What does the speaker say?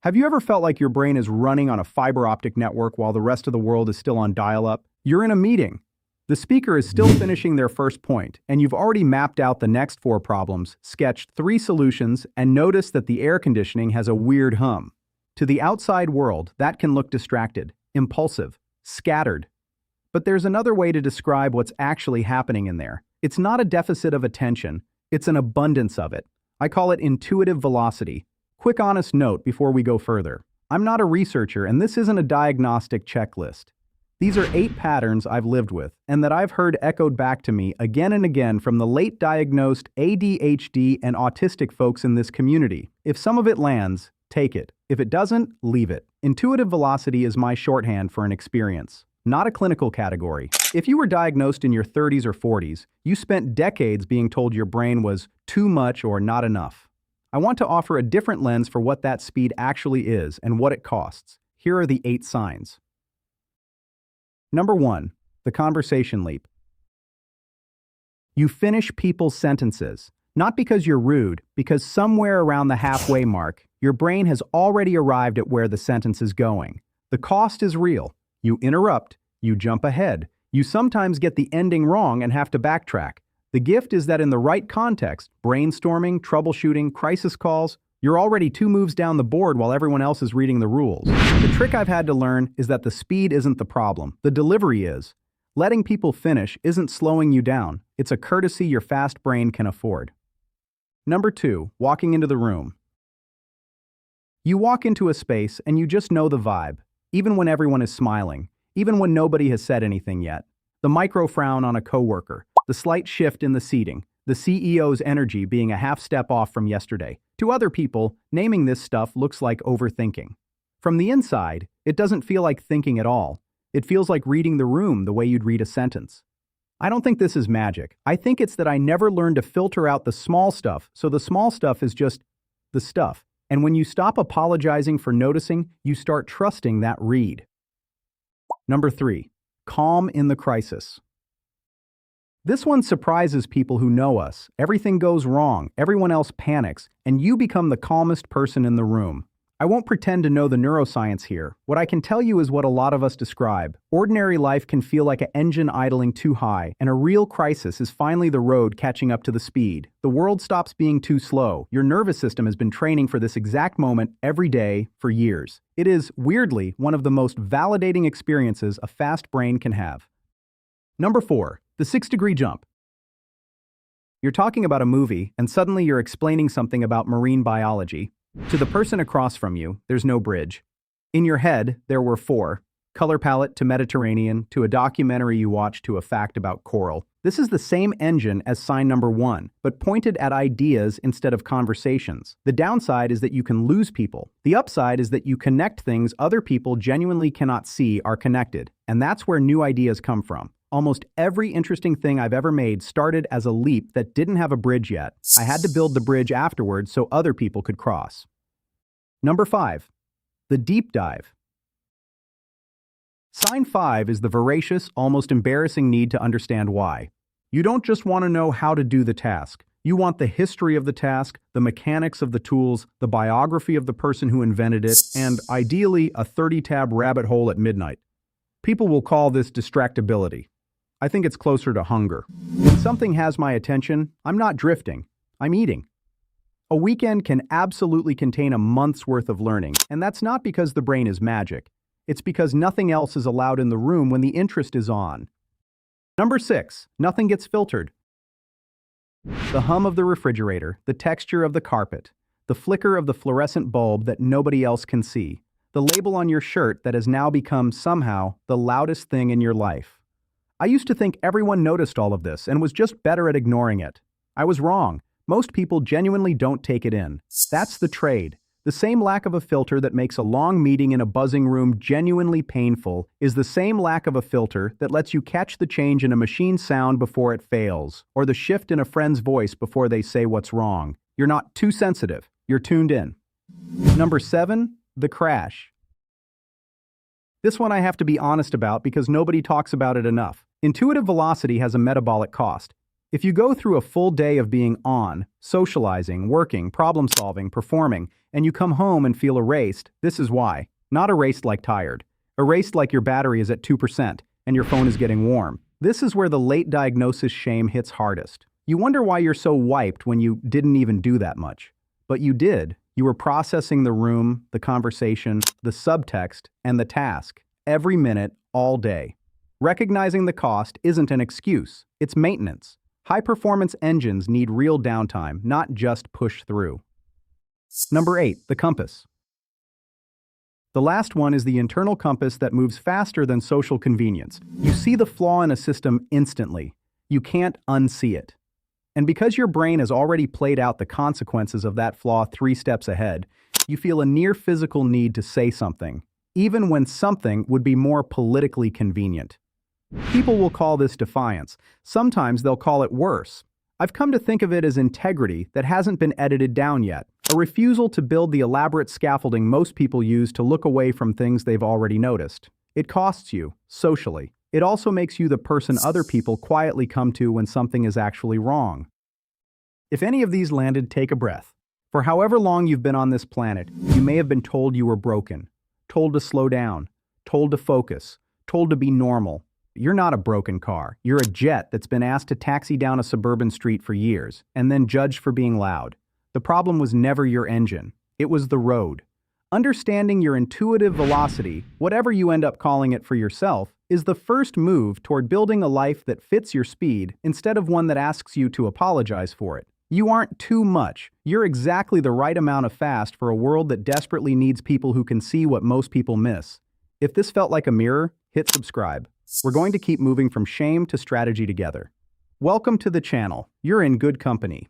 Have you ever felt like your brain is running on a fiber optic network while the rest of the world is still on dial-up? You're in a meeting. The speaker is still finishing their first point, and you've already mapped out the next 4 problems, sketched 3 solutions, and noticed that the air conditioning has a weird hum. To the outside world, that can look distracted, impulsive, scattered. But there's another way to describe what's actually happening in there. It's not a deficit of attention, it's an abundance of it. I call it intuitive velocity. Quick honest note before we go further. I'm not a researcher, and this isn't a diagnostic checklist. These are 8 patterns I've lived with, and that I've heard echoed back to me again and again from the late diagnosed ADHD and autistic folks in this community. If some of it lands, take it. If it doesn't, leave it. Intuitive velocity is my shorthand for an experience, not a clinical category. If you were diagnosed in your 30s or 40s, you spent decades being told your brain was too much or not enough. I want to offer a different lens for what that speed actually is and what it costs. Here are the 8 signs. Number 1, the conversation leap. You finish people's sentences, not because you're rude, because somewhere around the halfway mark, your brain has already arrived at where the sentence is going. The cost is real. You interrupt, you jump ahead, you sometimes get the ending wrong and have to backtrack. The gift is that in the right context, brainstorming, troubleshooting, crisis calls, you're already 2 moves down the board while everyone else is reading the rules. The trick I've had to learn is that the speed isn't the problem, the delivery is. Letting people finish isn't slowing you down, it's a courtesy your fast brain can afford. Number 2, walking into the room. You walk into a space and you just know the vibe, even when everyone is smiling, even when nobody has said anything yet. The micro frown on a coworker, the slight shift in the seating, the CEO's energy being a half step off from yesterday. To other people, naming this stuff looks like overthinking. From the inside, it doesn't feel like thinking at all. It feels like reading the room the way you'd read a sentence. I don't think this is magic. I think it's that I never learned to filter out the small stuff, so the small stuff is just the stuff. And when you stop apologizing for noticing, you start trusting that read. Number 3, calm in the crisis. This one surprises people who know us. Everything goes wrong, everyone else panics, and you become the calmest person in the room. I won't pretend to know the neuroscience here. What I can tell you is what a lot of us describe. Ordinary life can feel like an engine idling too high, and a real crisis is finally the road catching up to the speed. The world stops being too slow. Your nervous system has been training for this exact moment every day for years. It is, weirdly, one of the most validating experiences a fast brain can have. Number 4, the 6-degree jump. You're talking about a movie, and suddenly you're explaining something about marine biology. To the person across from you, there's no bridge. In your head, there were 4. Color palette to Mediterranean, to a documentary you watched, to a fact about coral. This is the same engine as sign number 1, but pointed at ideas instead of conversations. The downside is that you can lose people. The upside is that you connect things other people genuinely cannot see are connected. And that's where new ideas come from. Almost every interesting thing I've ever made started as a leap that didn't have a bridge yet. I had to build the bridge afterwards so other people could cross. Number 5, the deep dive. Sign 5 is the voracious, almost embarrassing need to understand why. You don't just want to know how to do the task. You want the history of the task, the mechanics of the tools, the biography of the person who invented it, and, ideally, a 30-tab rabbit hole at midnight. People will call this distractibility. I think it's closer to hunger. When something has my attention, I'm not drifting, I'm eating. A weekend can absolutely contain a month's worth of learning, and that's not because the brain is magic. It's because nothing else is allowed in the room when the interest is on. Number 6, nothing gets filtered. The hum of the refrigerator, the texture of the carpet, the flicker of the fluorescent bulb that nobody else can see, the label on your shirt that has now become, somehow, the loudest thing in your life. I used to think everyone noticed all of this and was just better at ignoring it. I was wrong. Most people genuinely don't take it in. That's the trade. The same lack of a filter that makes a long meeting in a buzzing room genuinely painful is the same lack of a filter that lets you catch the change in a machine's sound before it fails, or the shift in a friend's voice before they say what's wrong. You're not too sensitive. You're tuned in. Number 7, the crash. This one I have to be honest about because nobody talks about it enough. Intuitive velocity has a metabolic cost. If you go through a full day of being on, socializing, working, problem-solving, performing, and you come home and feel erased, this is why. Not erased like tired. Erased like your battery is at 2% and your phone is getting warm. This is where the late diagnosis shame hits hardest. You wonder why you're so wiped when you didn't even do that much. But you did. You were processing the room, the conversation, the subtext, and the task. Every minute, all day. Recognizing the cost isn't an excuse. It's maintenance. High-performance engines need real downtime, not just push through. Number 8, the compass. The last one is the internal compass that moves faster than social convenience. You see the flaw in a system instantly. You can't unsee it. And because your brain has already played out the consequences of that flaw 3 steps ahead, you feel a near physical need to say something, even when something would be more politically convenient. People will call this defiance. Sometimes they'll call it worse. I've come to think of it as integrity that hasn't been edited down yet, a refusal to build the elaborate scaffolding most people use to look away from things they've already noticed. It costs you, socially. It also makes you the person other people quietly come to when something is actually wrong. If any of these landed, take a breath. For however long you've been on this planet, you may have been told you were broken, told to slow down, told to focus, told to be normal. You're not a broken car. You're a jet that's been asked to taxi down a suburban street for years, and then judged for being loud. The problem was never your engine. It was the road. Understanding your intuitive velocity, whatever you end up calling it for yourself, is the first move toward building a life that fits your speed instead of one that asks you to apologize for it. You aren't too much. You're exactly the right amount of fast for a world that desperately needs people who can see what most people miss. If this felt like a mirror, hit subscribe. We're going to keep moving from shame to strategy together. Welcome to the channel. You're in good company.